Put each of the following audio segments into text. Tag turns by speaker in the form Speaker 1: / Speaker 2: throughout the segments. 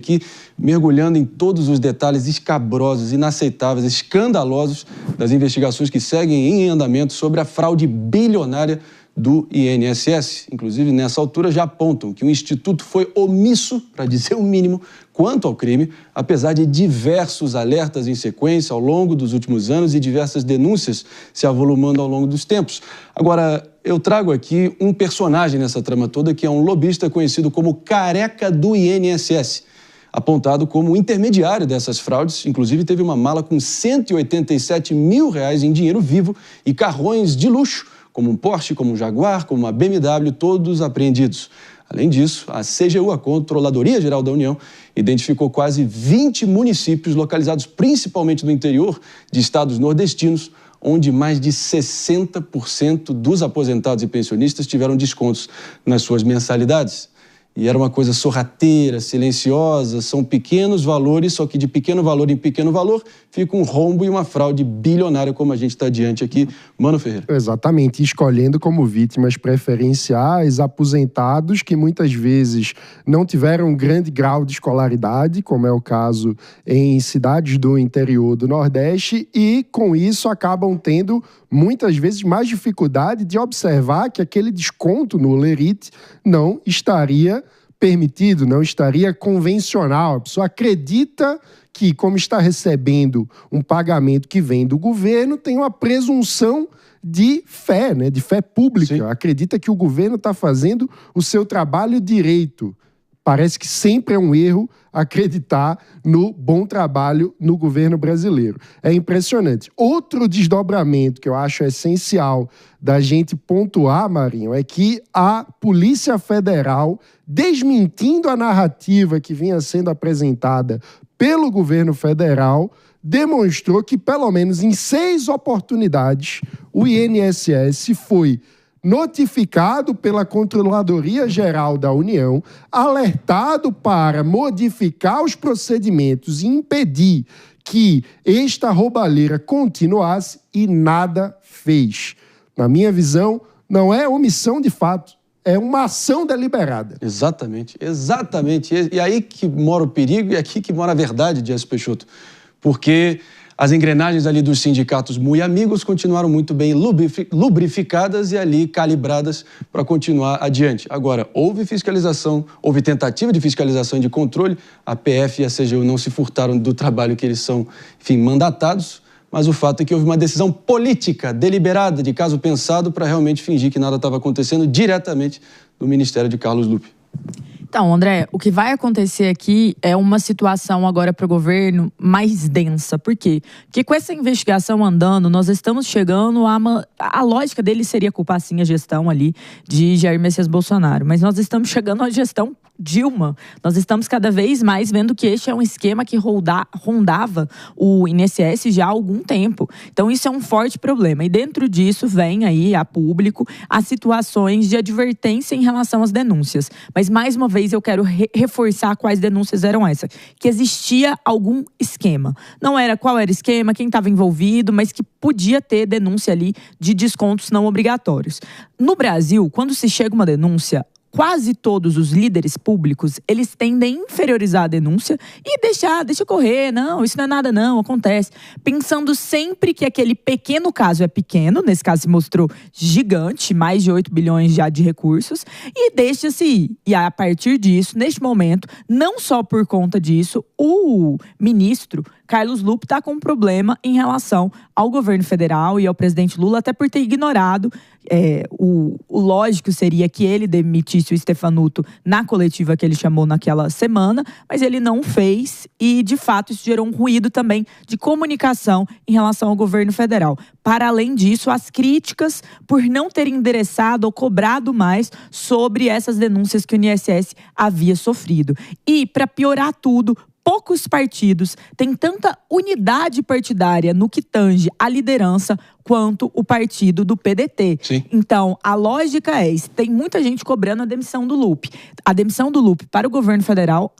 Speaker 1: aqui, mergulhando em todos os detalhes escabrosos, inaceitáveis, escandalosos das investigações que seguem em andamento sobre a fraude bilionária do INSS. Inclusive, nessa altura, já apontam que o Instituto foi omisso, para dizer o mínimo, quanto ao crime, apesar de diversos alertas em sequência ao longo dos últimos anos e diversas denúncias se avolumando ao longo dos tempos. Agora, eu trago aqui um personagem nessa trama toda, que é um lobista conhecido como Careca do INSS, apontado como intermediário dessas fraudes. Inclusive, teve uma mala com R$187 mil em dinheiro vivo e carrões de luxo, como um Porsche, como um Jaguar, como uma BMW, todos apreendidos. Além disso, a CGU, a Controladoria Geral da União, identificou quase 20 municípios localizados principalmente no interior de estados nordestinos, onde mais de 60% dos aposentados e pensionistas tiveram descontos nas suas mensalidades. E era uma coisa sorrateira, silenciosa, são pequenos valores, só que de pequeno valor em pequeno valor fica um rombo e uma fraude bilionária, como a gente está diante aqui. Mano Ferreira.
Speaker 2: Exatamente, escolhendo como vítimas preferenciais aposentados que muitas vezes não tiveram um grande grau de escolaridade, como é o caso em cidades do interior do Nordeste, e com isso acabam tendo muitas vezes mais dificuldade de observar que aquele desconto no lerite não estaria permitido, não estaria convencional. A pessoa acredita que, como está recebendo um pagamento que vem do governo, tem uma presunção de fé, né? De fé pública. Sim. Acredita que o governo está fazendo o seu trabalho direito. Parece que sempre é um erro acreditar no bom trabalho no governo brasileiro. É impressionante. Outro desdobramento que eu acho essencial da gente pontuar, Marinho, é que a Polícia Federal, desmentindo a narrativa que vinha sendo apresentada pelo governo federal, demonstrou que, pelo menos em 6 oportunidades, o INSS foi notificado pela Controladoria Geral da União, alertado para modificar os procedimentos e impedir que esta roubalheira continuasse, e nada fez. Na minha visão, não é omissão de fato, é uma ação deliberada.
Speaker 1: Exatamente, exatamente. E aí que mora o perigo e aqui que mora a verdade, Jesse Peixoto. Porque as engrenagens ali dos sindicatos muito amigos continuaram muito bem lubrificadas e ali calibradas para continuar adiante. Agora, houve fiscalização, houve tentativa de fiscalização e de controle, a PF e a CGU não se furtaram do trabalho que eles são, enfim, mandatados, mas o fato é que houve uma decisão política deliberada, de caso pensado, para realmente fingir que nada estava acontecendo diretamente no Ministério de Carlos Lupe.
Speaker 3: Então, André, o que vai acontecer aqui é uma situação agora para o governo mais densa. Por quê? Porque com essa investigação andando, nós estamos chegando a lógica dele seria culpar, sim, a gestão ali de Jair Messias Bolsonaro. Mas nós estamos chegando à gestão Dilma. Nós estamos cada vez mais vendo que este é um esquema que rondava o INSS já há algum tempo. Então, isso é um forte problema. E dentro disso vem aí a público as situações de advertência em relação às denúncias. Mas, mais uma vez, eu quero reforçar quais denúncias eram essas. Que existia algum esquema. Não era qual era o esquema, quem estava envolvido, mas que podia ter denúncia ali de descontos não obrigatórios. No Brasil, quando se chega uma denúncia, quase todos os líderes públicos, eles tendem a inferiorizar a denúncia e deixa correr, não, isso não é nada não, acontece. Pensando sempre que aquele pequeno caso é pequeno, nesse caso se mostrou gigante, mais de 8 bilhões já de recursos, e deixa-se ir. E a partir disso, neste momento, não só por conta disso, o ministro Carlos Lupe está com um problema em relação ao governo federal e ao presidente Lula, até por ter ignorado. O lógico seria que ele demitisse o Stefanuto na coletiva que ele chamou naquela semana, mas ele não fez e, de fato, isso gerou um ruído também de comunicação em relação ao governo federal. Para além disso, as críticas por não ter endereçado ou cobrado mais sobre essas denúncias que o INSS havia sofrido. E, para piorar tudo, poucos partidos têm tanta unidade partidária no que tange a liderança quanto o partido do PDT.
Speaker 1: Sim.
Speaker 3: Então, a lógica é, tem muita gente cobrando a demissão do Lupe. A demissão do Lupe para o governo federal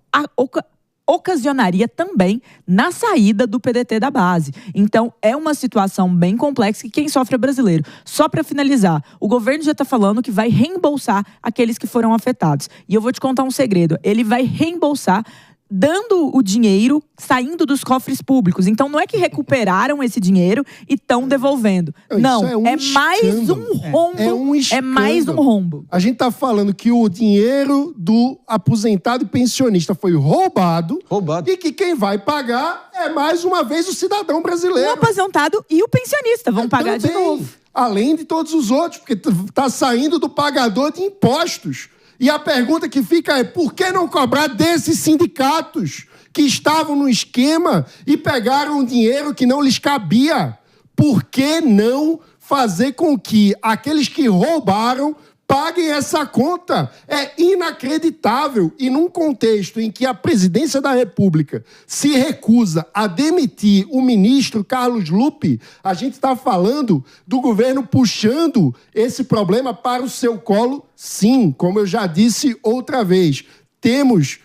Speaker 3: ocasionaria também na saída do PDT da base. Então, é uma situação bem complexa que quem sofre é brasileiro. Só para finalizar, o governo já está falando que vai reembolsar aqueles que foram afetados. E eu vou te contar um segredo. Ele vai reembolsar dando o dinheiro, saindo dos cofres públicos. Então não é que recuperaram esse dinheiro e estão devolvendo. Não, é mais um rombo. É mais um rombo.
Speaker 2: A gente tá falando que o dinheiro do aposentado e pensionista foi roubado. E que quem vai pagar é mais uma vez o cidadão brasileiro.
Speaker 3: O aposentado e o pensionista vão pagar
Speaker 2: também,
Speaker 3: de novo.
Speaker 2: Além de todos os outros, porque tá saindo do pagador de impostos. E a pergunta que fica é, por que não cobrar desses sindicatos que estavam no esquema e pegaram um dinheiro que não lhes cabia? Por que não fazer com que aqueles que roubaram paguem essa conta? É inacreditável. E num contexto em que a presidência da República se recusa a demitir o ministro Carlos Lupe, a gente está falando do governo puxando esse problema para o seu colo. Sim, como eu já disse outra vez, temos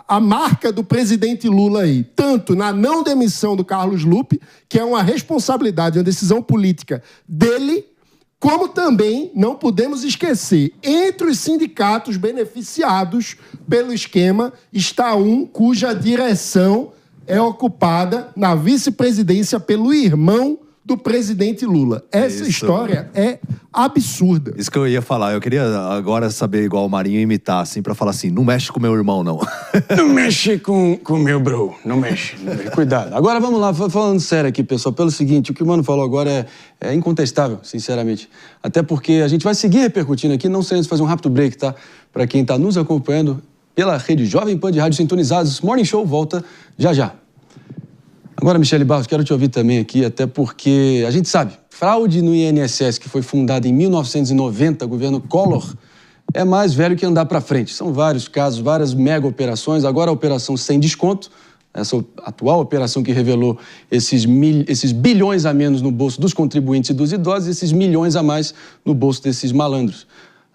Speaker 2: a marca do presidente Lula aí, tanto na não demissão do Carlos Lupe, que é uma responsabilidade, uma decisão política dele, como também não podemos esquecer, entre os sindicatos beneficiados pelo esquema, está um cuja direção é ocupada na vice-presidência pelo irmão do presidente Lula. Essa história é absurda.
Speaker 4: Isso que eu ia falar. Eu queria agora saber, igual o Marinho, imitar, assim, pra falar assim, não mexe com meu irmão, não.
Speaker 1: Não mexe com meu bro. Não mexe. Cuidado. Agora vamos lá, falando sério aqui, pessoal. Pelo seguinte, o que o Mano falou agora é incontestável, sinceramente. Até porque a gente vai seguir repercutindo aqui, não sem antes fazer um rápido break, tá? Pra quem tá nos acompanhando pela rede Jovem Pan de Rádio Sintonizados, Morning Show volta já já. Agora, Michele Barros, quero te ouvir também aqui, até porque a gente sabe, fraude no INSS, que foi fundada em 1990, governo Collor, é mais velho que andar para frente. São vários casos, várias mega operações. Agora a operação sem desconto, essa atual operação que revelou esses bilhões a menos no bolso dos contribuintes e dos idosos, esses milhões a mais no bolso desses malandros.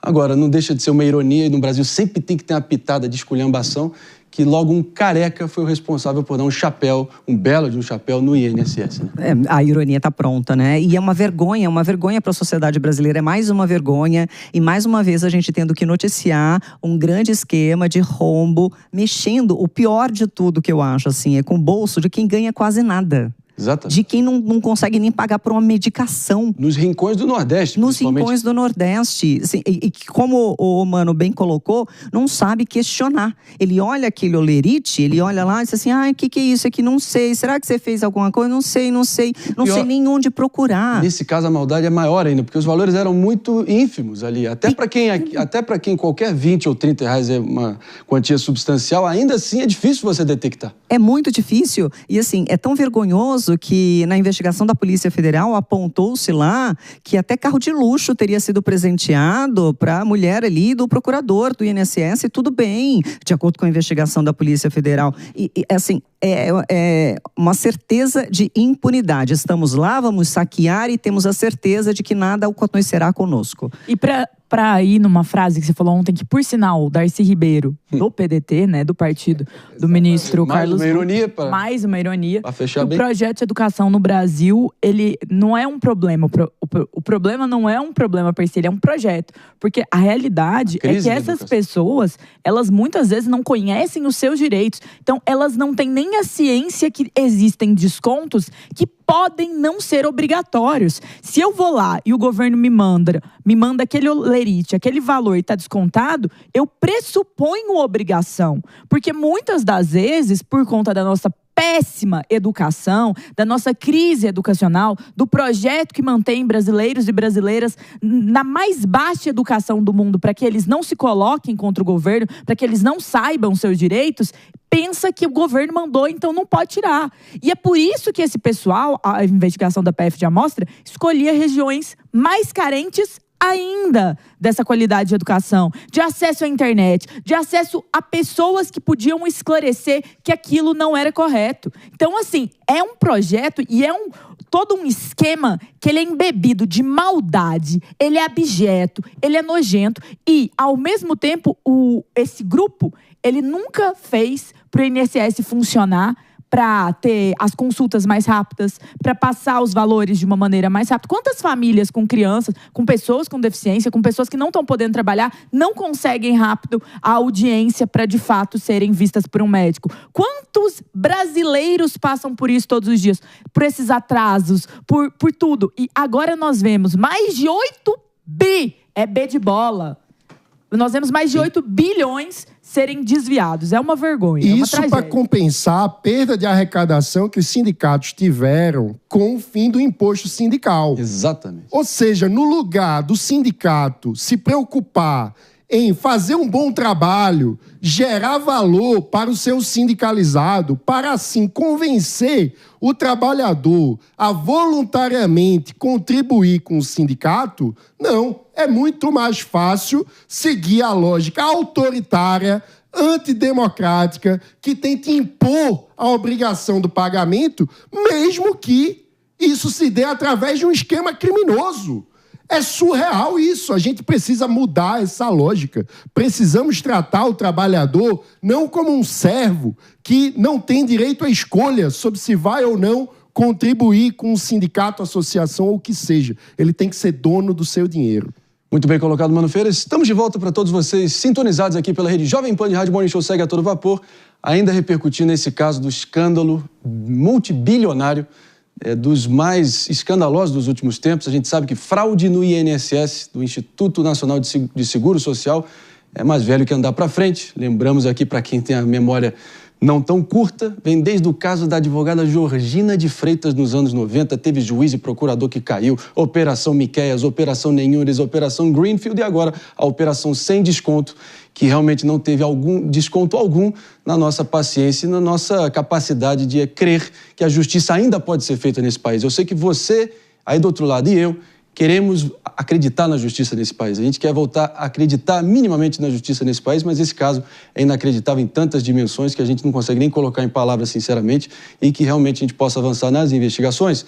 Speaker 1: Agora, não deixa de ser uma ironia, e no Brasil sempre tem que ter uma pitada de esculhambação, que logo um careca foi o responsável por dar um chapéu, um belo de um chapéu no INSS. Né?
Speaker 5: A ironia está pronta, né? E é uma vergonha para a sociedade brasileira, é mais uma vergonha. E mais uma vez a gente tendo que noticiar um grande esquema de rombo, mexendo, o pior de tudo que eu acho, assim, é com o bolso de quem ganha quase nada.
Speaker 1: Exatamente.
Speaker 5: De quem não consegue nem pagar por uma medicação.
Speaker 1: Nos rincões do Nordeste, principalmente. Nos
Speaker 5: rincões do Nordeste. Assim, e como o Mano bem colocou, não sabe questionar. Ele olha aquele olerite, ele olha lá e diz assim, o que é isso aqui? Não sei. Será que você fez alguma coisa? Não sei. Não sei nem onde procurar.
Speaker 1: Nesse caso, a maldade é maior ainda, porque os valores eram muito ínfimos ali. Até para quem qualquer 20 ou 30 reais é uma quantia substancial, ainda assim é difícil você detectar.
Speaker 5: É muito difícil. E assim, é tão vergonhoso que na investigação da Polícia Federal apontou-se lá que até carro de luxo teria sido presenteado para a mulher ali do procurador do INSS, e tudo bem, de acordo com a investigação da Polícia Federal. E assim, é uma certeza de impunidade. Estamos lá, vamos saquear e temos a certeza de que nada acontecerá conosco.
Speaker 3: E para ir numa frase que você falou ontem, que por sinal, o Darcy Ribeiro, do PDT, né, do partido do ministro Carlos Lupe, mais uma ironia,
Speaker 1: para fechar bem.
Speaker 3: O projeto de educação no Brasil, ele não é um problema, o problema não é um problema per se, ele é um projeto, porque a realidade é que essas pessoas, elas muitas vezes não conhecem os seus direitos, então elas não têm nem a ciência que existem descontos que podem não ser obrigatórios. Se eu vou lá e o governo me manda aquele olerite, aquele valor está descontado, eu pressuponho obrigação. Porque muitas das vezes, por conta da nossa péssima educação, da nossa crise educacional, do projeto que mantém brasileiros e brasileiras na mais baixa educação do mundo, para que eles não se coloquem contra o governo, para que eles não saibam seus direitos, pensa que o governo mandou, então não pode tirar. E é por isso que esse pessoal, a investigação da PF já mostra, escolhia regiões mais carentes ainda dessa qualidade de educação, de acesso à internet, de acesso a pessoas que podiam esclarecer que aquilo não era correto. Então, assim, é um projeto e é todo um esquema que ele é embebido de maldade, ele é abjeto, ele é nojento e, ao mesmo tempo, esse grupo, ele nunca fez para o INSS funcionar para ter as consultas mais rápidas, para passar os valores de uma maneira mais rápida. Quantas famílias com crianças, com pessoas com deficiência, com pessoas que não estão podendo trabalhar, não conseguem rápido a audiência para, de fato, serem vistas por um médico? Quantos brasileiros passam por isso todos os dias? Por esses atrasos, por tudo. E agora nós vemos mais de 8 bi, é B de bola. Nós vemos mais de 8 bilhões serem desviados. É uma vergonha, é uma
Speaker 2: Isso para compensar a perda de arrecadação que os sindicatos tiveram com o fim do imposto sindical.
Speaker 1: Exatamente.
Speaker 2: Ou seja, no lugar do sindicato se preocupar em fazer um bom trabalho, gerar valor para o seu sindicalizado, para assim convencer o trabalhador a voluntariamente contribuir com o sindicato, não. É muito mais fácil seguir a lógica autoritária, antidemocrática, que tenta impor a obrigação do pagamento, mesmo que isso se dê através de um esquema criminoso. É surreal isso. A gente precisa mudar essa lógica. Precisamos tratar o trabalhador não como um servo que não tem direito à escolha sobre se vai ou não contribuir com um sindicato, associação ou o que seja. Ele tem que ser dono do seu dinheiro.
Speaker 1: Muito bem colocado, Mano Feira. Estamos de volta para todos vocês sintonizados aqui pela rede Jovem Pan de Rádio Morning Show segue a todo vapor, ainda repercutindo esse caso do escândalo multibilionário, dos mais escandalosos dos últimos tempos. A gente sabe que fraude no INSS, do Instituto Nacional de Seguro Social, é mais velho que andar para frente. Lembramos aqui, para quem tem a memória não tão curta, vem desde o caso da advogada Georgina de Freitas nos anos 90, teve juiz e procurador que caiu, Operação Miqueias, Operação Nenhures, Operação Greenfield e agora a Operação Sem Desconto, que realmente não teve desconto algum na nossa paciência e na nossa capacidade de crer que a justiça ainda pode ser feita nesse país. Eu sei que você, aí do outro lado, e eu, queremos acreditar na justiça nesse país. A gente quer voltar a acreditar minimamente na justiça nesse país, mas esse caso é inacreditável em tantas dimensões que a gente não consegue nem colocar em palavras sinceramente e que realmente a gente possa avançar nas investigações.